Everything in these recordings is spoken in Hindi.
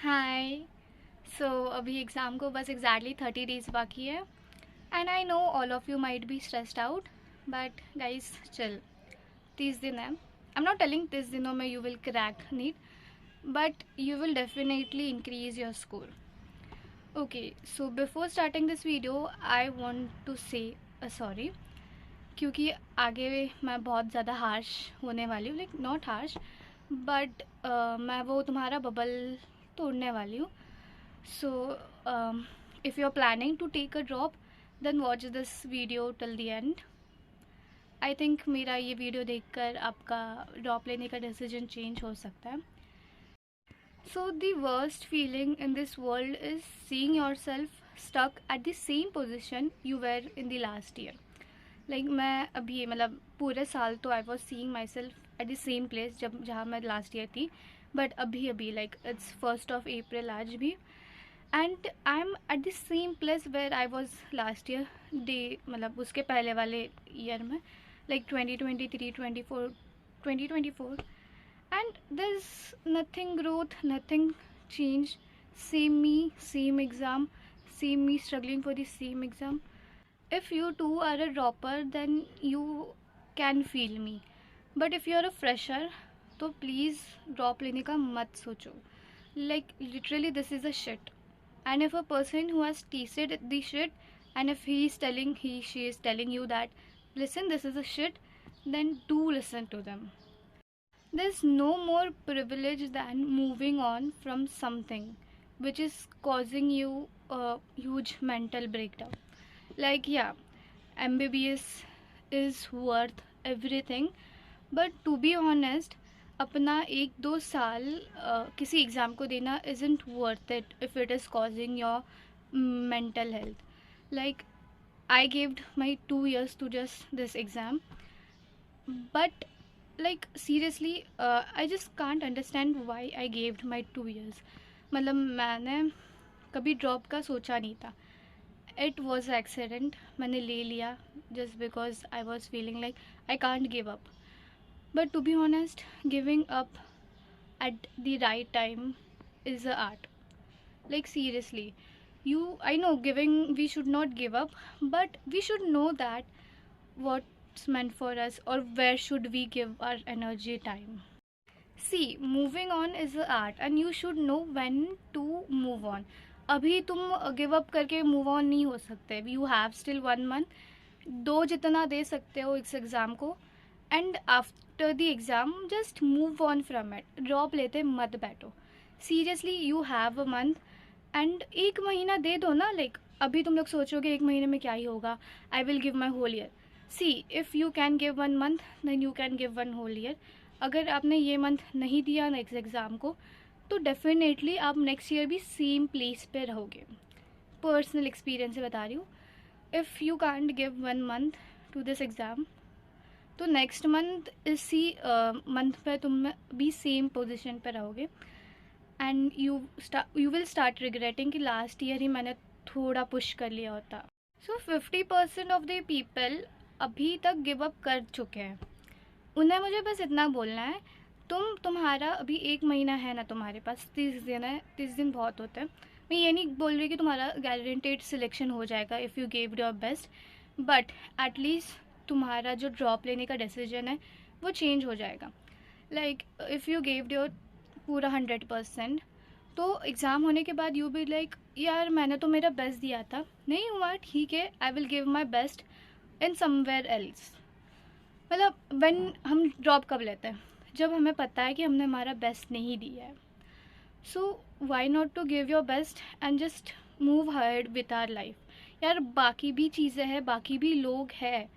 हाय। सो अभी एग्ज़ाम को बस एग्जैक्टली 30 डेज़ बाकी है and I know all of you might be stressed out but guys chill. 30 दिन है। आई एम नॉट टेलिंग 30 दिनों में you will crack NEET but you will definitely increase your score. Okay, so before starting this video I want to say sorry, क्योंकि आगे मैं बहुत ज़्यादा हार्श होने वाली हूँ, लाइक नॉट हार्श बट मैं वो तुम्हारा बबल तोड़ने वाली हूँ। So, if you're planning to take a drop, then watch this video till the end. I think मेरा ये वीडियो देखकर आपका ड्रॉप लेने का डिसीजन चेंज हो सकता है. So, the worst feeling in this world is seeing yourself stuck at the same position you were in the last year. Like मैं अभी मतलब पूरे साल तो I was seeing myself at the same place जब जहाँ मैं लास्ट ईयर थी, बट अभी लाइक इट्स 1 अप्रैल आज भी and I am at the same place where I was last year day, मतलब उसके पहले वाले ईयर में, like 2023 2024 and there's nothing growth, nothing change, same me, same exam, same me struggling for the same exam. If you too are a dropper then you can feel me, but if you're a fresher तो please drop लेने का मत सोचो. Like literally this is a shit, and if a person who has tasted the shit and if she is telling you that listen this is a shit, then do listen to them. There's no more privilege than moving on from something which is causing you a huge mental breakdown. Like, yeah, MBBS is worth everything, but to be honest, अपना 1-2 साल किसी एग्ज़ाम को देना isn't worth it if it is causing your mental health. Like, I gave my 2 years to just this exam, but like seriously I just can't understand why I gave my 2 years. मतलब मैंने कभी ड्रॉप का सोचा नहीं था. इट वॉज एक्सीडेंट, मैंने ले लिया just because I was feeling like I can't give up. But to be honest, giving up at the right time is a art. Like seriously, I know giving, we should not give up, but we should know that what's meant for us or where should we give our energy, time. See, moving on is a art and you should know when to move on. अभी तुम गिव अप करके मूव ऑन नहीं हो सकते. यू हैव स्टिल 1 मंथ, दो जितना दे सकते हो इस एग्ज़ाम को, and after the exam just move on from it. Drop लेते मत बैठो. Seriously you have a month and 1 महीना दे दो ना. लाइक अभी तुम लोग सोचोगे 1 महीने में क्या ही होगा, I will give my whole year. See, if you can give 1 month then you can give 1 whole year. अगर आपने ये मंथ नहीं दिया नेक्स्ट एग्ज़ाम को तो डेफिनेटली आप नेक्स्ट ईयर भी सेम प्लेस पे रहोगे. पर्सनल एक्सपीरियंस से बता रही हूँ. If you can't give 1 month to this exam तो नेक्स्ट मंथ इसी मंथ पे तुम भी सेम पोजीशन पे रहोगे and you will start regretting कि लास्ट ईयर ही मैंने थोड़ा पुश कर लिया होता. सो 50% ऑफ द पीपल अभी तक गिव अप कर चुके हैं. उन्हें मुझे बस इतना बोलना है, तुम्हारा अभी 1 महीना है ना, तुम्हारे पास 30 दिन है. 30 दिन बहुत होते हैं. मैं ये नहीं बोल रही कि तुम्हारा गारंटेड सिलेक्शन हो जाएगा if you gave your best, but at least तुम्हारा जो ड्रॉप लेने का डिसीजन है वो चेंज हो जाएगा. Like if you gave your पूरा 100%, तो एग्ज़ाम होने के बाद यू बी लाइक यार मैंने तो मेरा बेस्ट दिया था, नहीं हुआ ठीक है, आई will give my best in somewhere else. मतलब व्हेन हम ड्रॉप कब लेते हैं, जब हमें पता है कि हमने हमारा बेस्ट नहीं दिया है. So why not to give your best and just move ahead with our life. यार बाकी भी चीज़ें हैं, बाकी भी लोग हैं.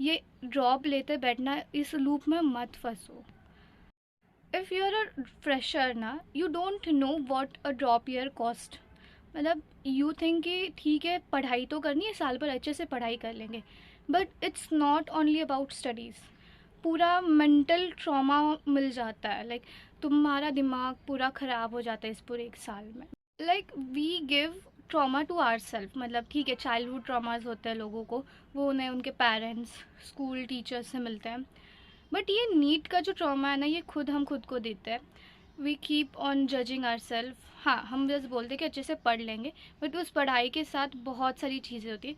ये ड्रॉप लेते बैठना, इस लूप में मत फंसो. If you are a fresher ना, you don't know what a drop year cost. मतलब यू थिंक कि ठीक है पढ़ाई तो करनी है, साल भर अच्छे से पढ़ाई कर लेंगे, but it's not only about studies. पूरा मेंटल ट्रॉमा मिल जाता है. लाइक तुम्हारा दिमाग पूरा ख़राब हो जाता है इस पूरे 1 साल में. Like we give trauma to ourself. मतलब ठीक है चाइल्डहुड ट्रॉमाज होते हैं लोगों को, वो उन्हें उनके पेरेंट्स, स्कूल, टीचर्स से मिलते हैं, बट ये नीट का जो ट्रॉमा है ना, ये हम खुद को देते हैं. We keep on judging ourself. हाँ, हम बस बोलते कि अच्छे से पढ़ लेंगे, बट उस पढ़ाई के साथ बहुत सारी चीज़ें होती हैं।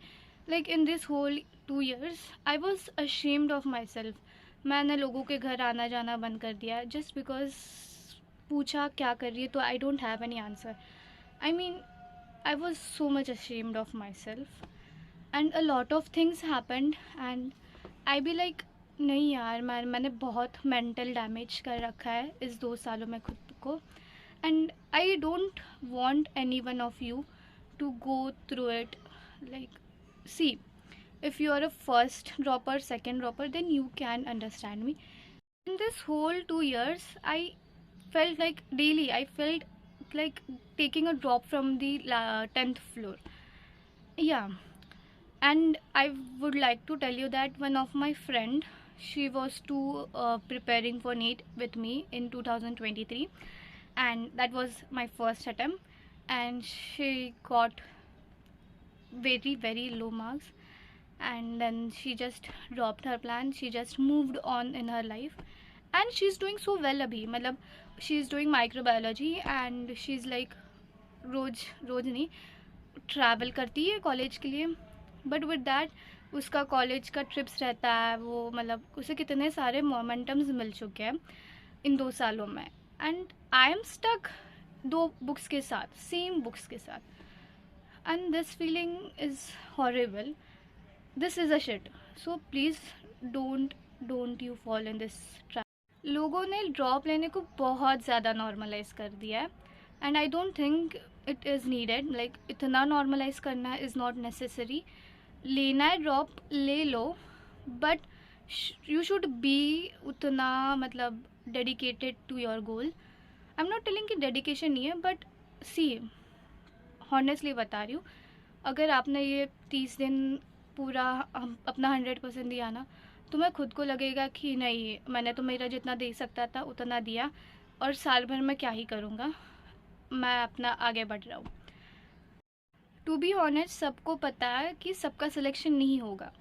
Like in this whole 2 years I was ashamed of myself. मैंने लोगों के घर आना जाना बंद कर दिया जस्ट बिकॉज पूछा क्या कर रही है तो आई don't have any answer. I mean I was so much ashamed of myself and a lot of things happened and I be like नहीं यार, मैंने बहुत मेंटल डैमेज कर रखा है इस 2 सालों में खुद को। And I don't want anyone of you to go through it. Like see, if you are a first dropper, second dropper, then you can understand me. In this whole 2 years I felt like daily I felt like taking a drop from the 10th floor. Yeah, and I would like to tell you that one of my friend, she was too preparing for NEET with me in 2023, and that was my first attempt, and she got very low marks, and then she just dropped her plan. She just moved on in her life, and she's doing so well abhi, matlab she's doing microbiology, and she's like रोज रोज नहीं ट्रैवल करती है कॉलेज के लिए, बट विद दैट उसका कॉलेज का ट्रिप्स रहता है, वो मतलब उसे कितने सारे मोमेंटम्स मिल चुके हैं इन 2 सालों में, and I am stuck 2 books के साथ, सेम बुक्स के साथ, and this feeling is horrible, this is a shit. So please don't you fall in this trap. लोगों ने ड्रॉप लेने को बहुत ज़्यादा नॉर्मलाइज कर दिया है, and I don't think it is needed. Like इतना नॉर्मलाइज करना इज़ नॉट नेसेसरी। लेना है ड्रॉप ले लो, बट यू शुड बी उतना मतलब dedicated to your goal. I am not telling कि डेडिकेशन नहीं है, बट सी हॉनेस्टली बता रही हूँ, अगर आपने ये 30 दिन पूरा अपना 100% दिया ना, तो मैं खुद को लगेगा कि नहीं, मैंने तो मेरा जितना दे सकता था उतना दिया, और साल भर में क्या ही करूँगा, मैं अपना आगे बढ़ रहा हूँ। टू बी ऑनेस्ट, सबको पता है कि सबका सिलेक्शन नहीं होगा।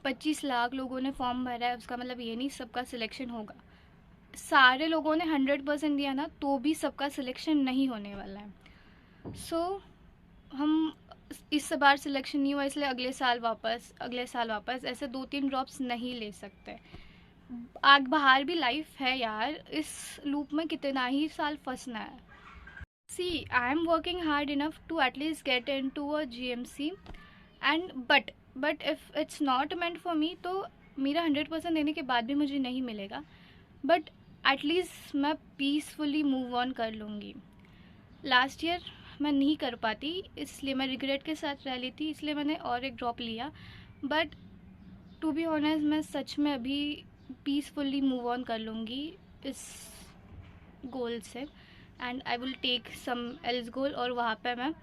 25 लाख लोगों ने फॉर्म भरा है, उसका मतलब ये नहीं सबका सिलेक्शन होगा। सारे लोगों ने 100% दिया ना, तो भी सबका सिलेक्शन नहीं होने वाला है। सो हम इस बार सिलेक्शन नहीं हुआ इसलिए अगले साल वापस ऐसे 2-3 ड्रॉप्स नहीं ले सकते। आग बाहर भी लाइफ है यार, इस लूप में कितना ही साल फंसना है। See, I am working hard enough to at least get into a GMC, and but if it's not meant for me, तो मेरा 100% देने के बाद भी मुझे नहीं मिलेगा, बट एटलीस्ट मैं पीसफुली मूव ऑन कर लूँगी। लास्ट ईयर मैं नहीं कर पाती, इसलिए मैं रिग्रेट के साथ रह ली थी, इसलिए मैंने और एक ड्रॉप लिया, बट टू बी ऑनेस्ट मैं सच में अभी पीसफुली मूव ऑन कर लूँगी इस गोल से, and I will take some else goal, और वहाँ पे मैं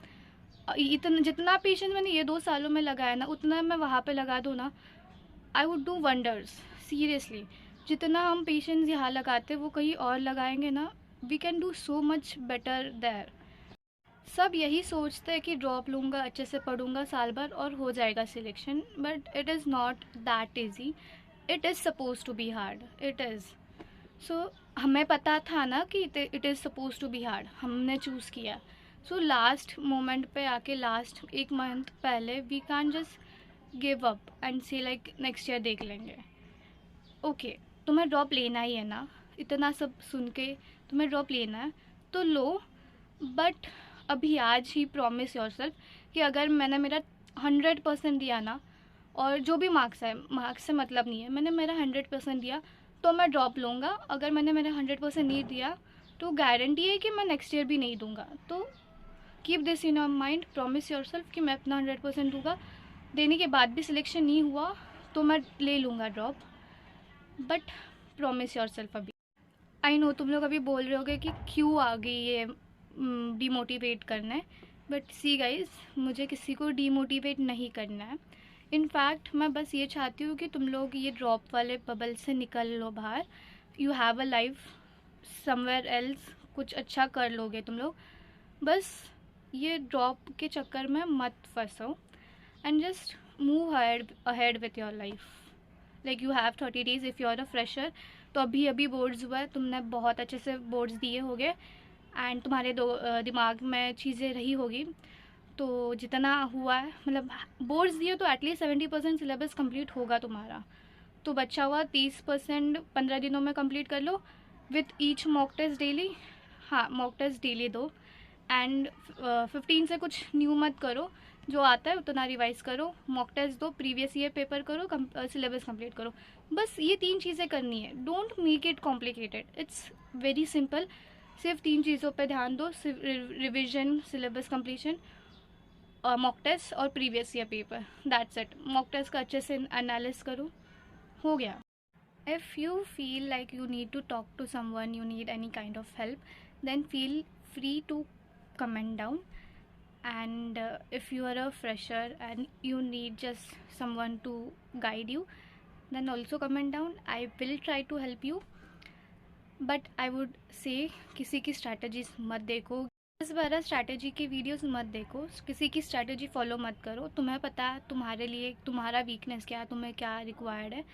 इतना जितना पेशेंस मैंने ये 2 सालों में लगाया ना, उतना मैं वहाँ पे लगा दूँ ना, I would do wonders seriously. जितना हम पेशेंस यहाँ लगाते वो कहीं और लगाएंगे ना, we can do so much better there. सब यही सोचते हैं कि ड्रॉप लूँगा, अच्छे से पढ़ूँगा साल भर और हो जाएगा selection, but it is not that easy. It is suppose to be hard, it is. So हमें पता था ना कि it is suppose to be hard, हमने चूज़ किया। सो लास्ट मोमेंट पे आके, लास्ट 1 मंथ पहले, we can just give up and say like next year देख लेंगे। ओके, तुम्हें ड्रॉप लेना ही है ना, इतना सब सुन के तुम्हें ड्रॉप लेना है तो लो, बट अभी आज ही प्रॉमिस योरसेल्फ कि अगर मैंने मेरा 100% दिया ना, और जो भी मार्क्स है, मार्क्स से मतलब नहीं है, मैंने मेरा 100% दिया तो मैं ड्रॉप लूँगा। अगर मैंने मेरा 100% नहीं दिया तो गारंटी है कि मैं नेक्स्ट ईयर भी नहीं दूँगा। तो keep this in your mind, promise yourself कि मैं अपना 100% दूँगा। देने के बाद भी सिलेक्शन नहीं हुआ तो मैं ले लूँगा ड्रॉप, बट प्रॉमिस योरसेल्फ। अभी आई नो तुम लोग अभी बोल रहे होगे कि क्यों आ गई ये डीमोटिवेट करना है, बट सी गाइज, मुझे किसी को डीमोटिवेट नहीं करना है। इनफैक्ट मैं बस ये चाहती हूँ कि तुम लोग ये ड्रॉप वाले बबल से निकल लो बाहर। You have a life somewhere else, कुछ अच्छा कर लोगे तुम लोग, बस ये ड्रॉप के चक्कर में मत फंसो, and just move ahead with your life. Like you have 30 days, if you are a fresher तो अभी अभी बोर्ड्स हुआ है, तुमने बहुत अच्छे से बोर्ड्स दिए होंगे एंड तुम्हारे दिमाग में चीज़ें रही होगी। तो जितना हुआ है, मतलब बोर्ड्स दिए तो एटलीस्ट 70% सिलेबस कंप्लीट होगा तुम्हारा। तो बचा हुआ 30% 15 दिनों में कंप्लीट कर लो with each mock test daily. हाँ, मॉक टेस्ट डेली दो एंड 15 से कुछ न्यू मत करो, जो आता है उतना रिवाइज करो, मॉक टेस्ट दो, प्रीवियस ईयर पेपर करो, सिलेबस कंप्लीट करो। बस ये 3 चीज़ें करनी है। Don't make it complicated, it's very simple. सिर्फ 3 चीज़ों पे ध्यान दो, revision, syllabus completion, mock test और previous year paper. That's it. Mock test का अच्छे से एनालिसिस करो, हो गया। If you feel like you need to talk to someone, you need any kind of help, then feel free to comment down. And if you are a fresher and you need just someone to guide you, then also comment down. I will try to help you, but I would say किसी की strategies मत देखो, 10-12 स्ट्रैटेजी के वीडियोस मत देखो, किसी की स्ट्रैटेजी फॉलो मत करो। तुम्हें पता है तुम्हारे लिए तुम्हारा वीकनेस क्या है, तुम्हें क्या रिक्वायर्ड है,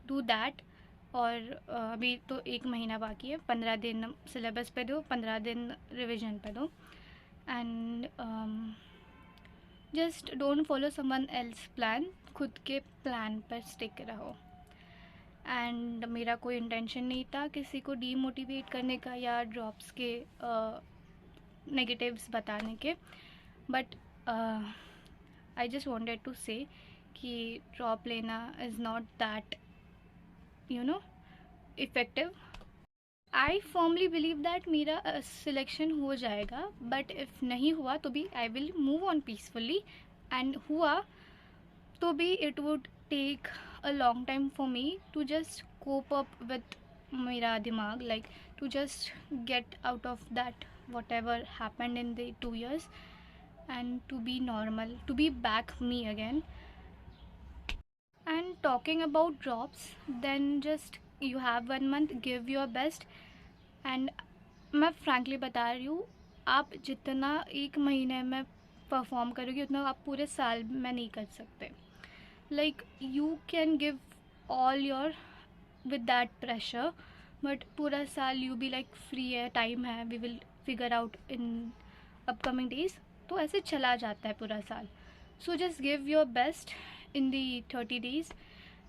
डू दैट। और अभी तो 1 महीना बाकी है, 15 दिन सिलेबस पे दो, 15 दिन रिवीजन पे दो and just don't follow someone else plan, खुद के प्लान पर स्टिक रहो। एंड मेरा कोई इंटेंशन नहीं था किसी को डीमोटिवेट करने का या ड्रॉप्स के नेगेटिव्स बताने के, but I just wanted to say कि ड्रॉप लेना is not that effective. I firmly believe that मेरा सिलेक्शन हो जाएगा, बट इफ़ नहीं हुआ तो भी I will move on peacefully, and हुआ तो भी it would take a long time for me to just cope up with मेरा दिमाग, like to just get out of that whatever happened in the 2 years and to be normal, to be back me again. And talking about drops, then just you have 1 month, give your best. and मैं frankly बता रही हूँ, आप जितना 1 महीने में परफॉर्म करोगे उतना आप पूरे साल में नहीं कर सकते। Like you can give all your with that pressure, but पूरा साल यू बी लाइक फ्री है, टाइम है, we will figure out in upcoming days. तो ऐसे चला जाता है पूरा साल। So just give your best in the 30 days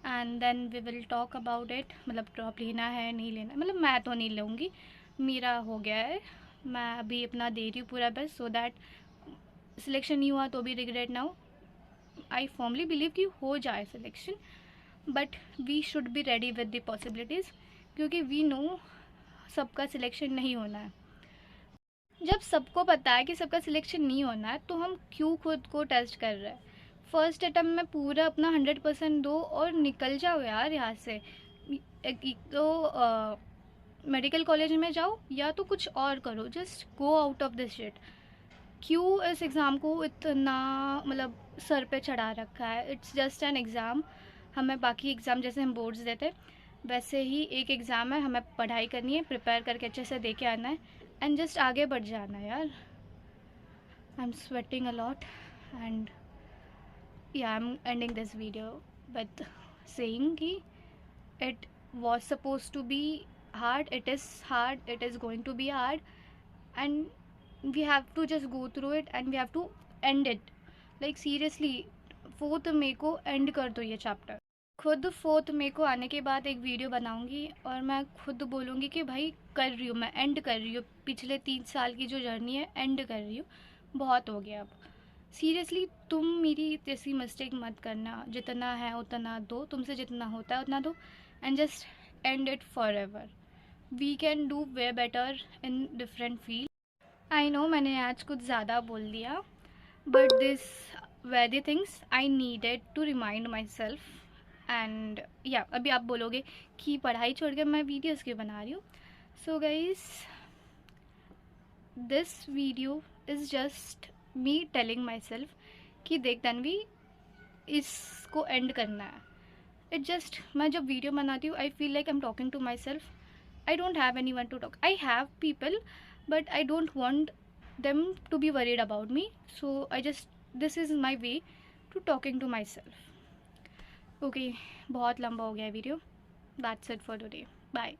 and then we will talk about it. मतलब ड्रॉप लेना है नहीं लेना, मतलब मैं तो नहीं लूँगी, मेरा हो गया है, मैं अभी अपना दे रही हूँ पूरा बेस्ट, सो दैट सिलेक्शन नहीं हुआ तो भी रिग्रेट ना हो। आई फर्मली बिलीव कि हो जाए selection, but we should be ready with the possibilities, क्योंकि वी नो सबका सिलेक्शन नहीं होना है। जब सबको पता है कि सबका सिलेक्शन नहीं होना है तो हम क्यों खुद को टेस्ट कर रहे हैं। फर्स्ट अटैम्प्ट में पूरा अपना 100% दो और निकल जाओ यार यहाँ से। तो मेडिकल कॉलेज में जाओ या तो कुछ और करो, just go out of this shit. क्यों इस एग्ज़ाम को इतना मतलब सर पे चढ़ा रखा है। It's just an exam. हमें बाकी एग्ज़ाम जैसे हम बोर्ड्स देते वैसे ही एक एग्ज़ाम है, हमें पढ़ाई करनी है, प्रिपेयर करके अच्छे से दे के आना है एंड जस्ट आगे बढ़ जाना है यार। I am sweating a lot and yeah, I'm ending this video with saying ki it was supposed to be hard, it is hard, it is going to be hard, and we have to just go through it and we have to end it. Like seriously 4th May को end कर दो ये चैप्टर। खुद 4th May को आने के बाद एक वीडियो बनाऊंगी और मैं खुद बोलूँगी कि भाई कर रही हूँ, मैं एंड कर रही हूँ, पिछले 3 साल की जो जर्नी है एंड कर रही हूँ, बहुत हो गया अब। सीरियसली तुम मेरी जैसी मिस्टेक मत करना, जितना है उतना दो, तुमसे जितना होता है उतना though and just end it forever. We can do way better in different field. I know मैंने आज कुछ ज़्यादा बोल दिया, but this very things I needed to remind myself. And या अभी आप बोलोगे कि पढ़ाई छोड़ कर मैं वीडियोज़ क्यों बना रही हूँ। So guys this video is just me telling my self कि देख तन्वी इसको एंड करना है। इट जस्ट मैं जब वीडियो बनाती हूँ I feel like I am talking to myself. I don't have anyone to talk, I have people but I don't want them to be worried about me, so I just this is my way to talking to myself. Okay, बहुत लंबा हो गया video. That's it for today, bye.